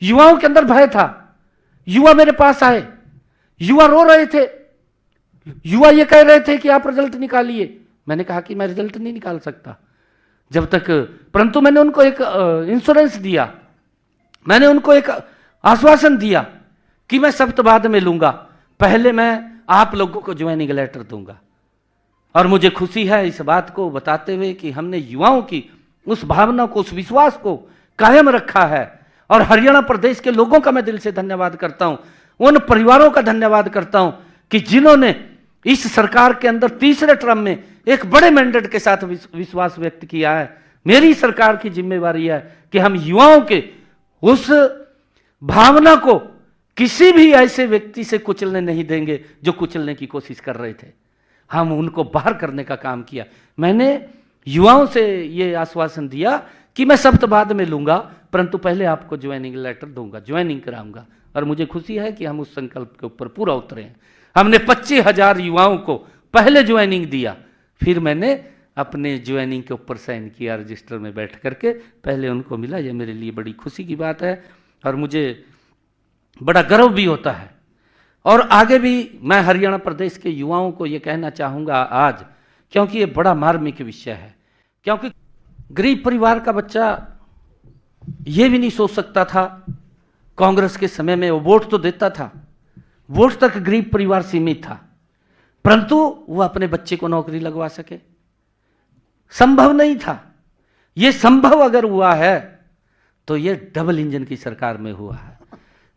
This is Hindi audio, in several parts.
युवाओं के अंदर भय था। युवा मेरे पास आए, युवा रो रहे थे, युवा ये कह रहे थे कि आप रिजल्ट निकालिए। मैंने कहा कि मैं रिजल्ट नहीं निकाल सकता जब तक, परंतु मैंने उनको एक इंश्योरेंस दिया, मैंने उनको एक आश्वासन दिया कि मैं शब्द बाद में लूंगा, पहले मैं आप लोगों को ज्वाइनिंग लेटर दूंगा। और मुझे खुशी है इस बात को बताते हुए कि हमने युवाओं की उस भावना को, उस विश्वास को कायम रखा है। और हरियाणा प्रदेश के लोगों का मैं दिल से धन्यवाद करता हूं, उन परिवारों का धन्यवाद करता हूं कि जिन्होंने इस सरकार के अंदर तीसरे टर्म में एक बड़े मैंडेट के साथ विश्वास व्यक्त किया है। मेरी सरकार की जिम्मेवारी है कि हम युवाओं के उस भावना को किसी भी ऐसे व्यक्ति से कुचलने नहीं देंगे जो कुचलने की कोशिश कर रहे थे। हम उनको बाहर करने का काम किया। मैंने युवाओं से यह आश्वासन दिया कि मैं शब्द बाद में लूंगा, परंतु पहले आपको ज्वाइनिंग लेटर दूंगा, ज्वाइनिंग कराऊंगा। और मुझे खुशी है कि हम उस संकल्प के ऊपर पूरा उतरे हैं। हमने 25,000 युवाओं को पहले ज्वाइनिंग दिया, फिर मैंने अपने ज्वाइनिंग के ऊपर साइन किया रजिस्टर में बैठ करके, पहले उनको मिला। ये मेरे लिए बड़ी खुशी की बात है और मुझे बड़ा गर्व भी होता है। और आगे भी मैं हरियाणा प्रदेश के युवाओं को ये कहना चाहूँगा आज, क्योंकि ये बड़ा मार्मिक विषय है। क्योंकि गरीब परिवार का बच्चा ये भी नहीं सोच सकता था, कांग्रेस के समय में वो वोट तो देता था, वोट तक गरीब परिवार सीमित था, परंतु वो अपने बच्चे को नौकरी लगवा सके, संभव नहीं था। ये संभव अगर हुआ है तो ये डबल इंजन की सरकार में हुआ है।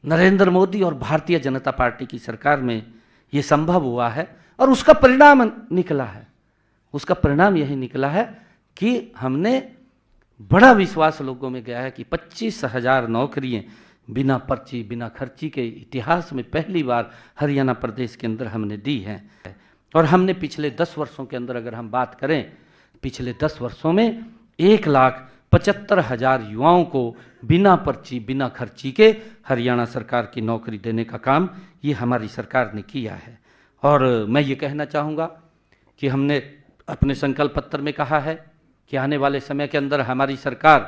नरेंद्र मोदी और भारतीय जनता पार्टी की सरकार में ये संभव हुआ है और उसका परिणाम निकला है। उसका परिणाम यही निकला है कि हमने बड़ा विश्वास लोगों में गया है कि 25,000 नौकरियां बिना पर्ची, बिना खर्ची के इतिहास में पहली बार हरियाणा प्रदेश के अंदर हमने दी है। और हमने पिछले 10 वर्षों के अंदर अगर हम बात करें, पिछले 10 वर्षों में 1,75,000 युवाओं को बिना पर्ची, बिना खर्ची के हरियाणा सरकार की नौकरी देने का काम ये हमारी सरकार ने किया है। और मैं ये कहना चाहूँगा कि हमने अपने संकल्प पत्र में कहा है कि आने वाले समय के अंदर हमारी सरकार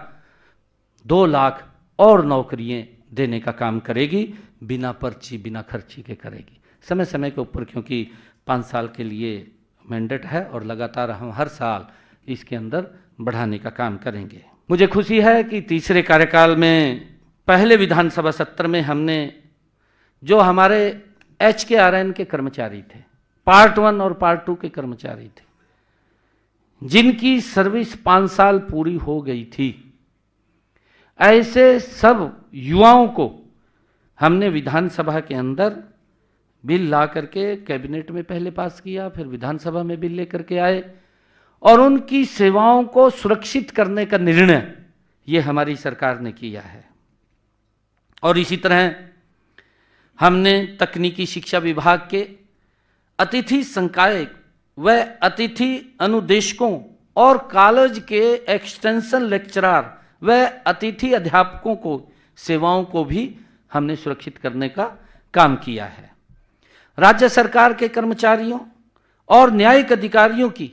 2 लाख और नौकरियां देने का काम करेगी, बिना पर्ची, बिना खर्ची के करेगी, समय समय के ऊपर, क्योंकि 5 साल के लिए मैंडेट है और लगातार हम हर साल इसके अंदर बढ़ाने का काम करेंगे। मुझे खुशी है कि तीसरे कार्यकाल में पहले विधानसभा सत्र में हमने जो हमारे HKRN के कर्मचारी थे, पार्ट 1 और पार्ट 2 के कर्मचारी थे, जिनकी सर्विस 5 साल पूरी हो गई थी, ऐसे सब युवाओं को हमने विधानसभा के अंदर बिल ला करके कैबिनेट में पहले पास किया, फिर विधानसभा में बिल लेकर के आए और उनकी सेवाओं को सुरक्षित करने का निर्णय ये हमारी सरकार ने किया है। और इसी तरह हमने तकनीकी शिक्षा विभाग के अतिथि संकाय व अतिथि अनुदेशकों और कॉलेज के एक्सटेंशन लेक्चरर व अतिथि अध्यापकों को सेवाओं को भी हमने सुरक्षित करने का काम किया है। राज्य सरकार के कर्मचारियों और न्यायिक अधिकारियों की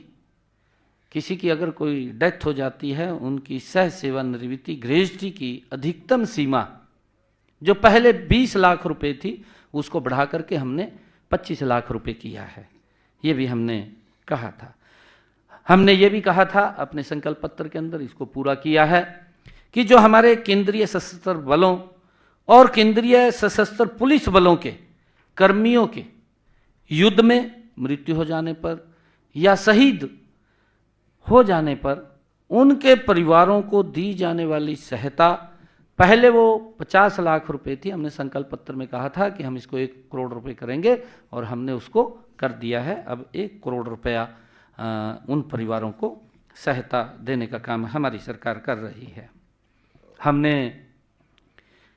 किसी की अगर कोई डेथ हो जाती है, उनकी सह सेवानिवृत्ति ग्रेजुटी की अधिकतम सीमा जो पहले 20 लाख रुपए थी, उसको बढ़ा करके हमने 25 लाख रुपए किया है। ये भी हमने कहा था। हमने ये भी कहा था अपने संकल्प पत्र के अंदर, इसको पूरा किया है कि जो हमारे केंद्रीय सशस्त्र बलों और केंद्रीय सशस्त्र पुलिस बलों के कर्मियों के युद्ध में मृत्यु हो जाने पर या शहीद हो जाने पर उनके परिवारों को दी जाने वाली सहायता, पहले वो 50 लाख रुपए थी, हमने संकल्प पत्र में कहा था कि हम इसको 1 करोड़ रुपए करेंगे और हमने उसको कर दिया है। अब 1 करोड़ रुपया उन परिवारों को सहायता देने का काम हमारी सरकार कर रही है। हमने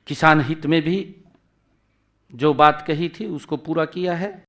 किसान हित में भी जो बात कही थी उसको पूरा किया है।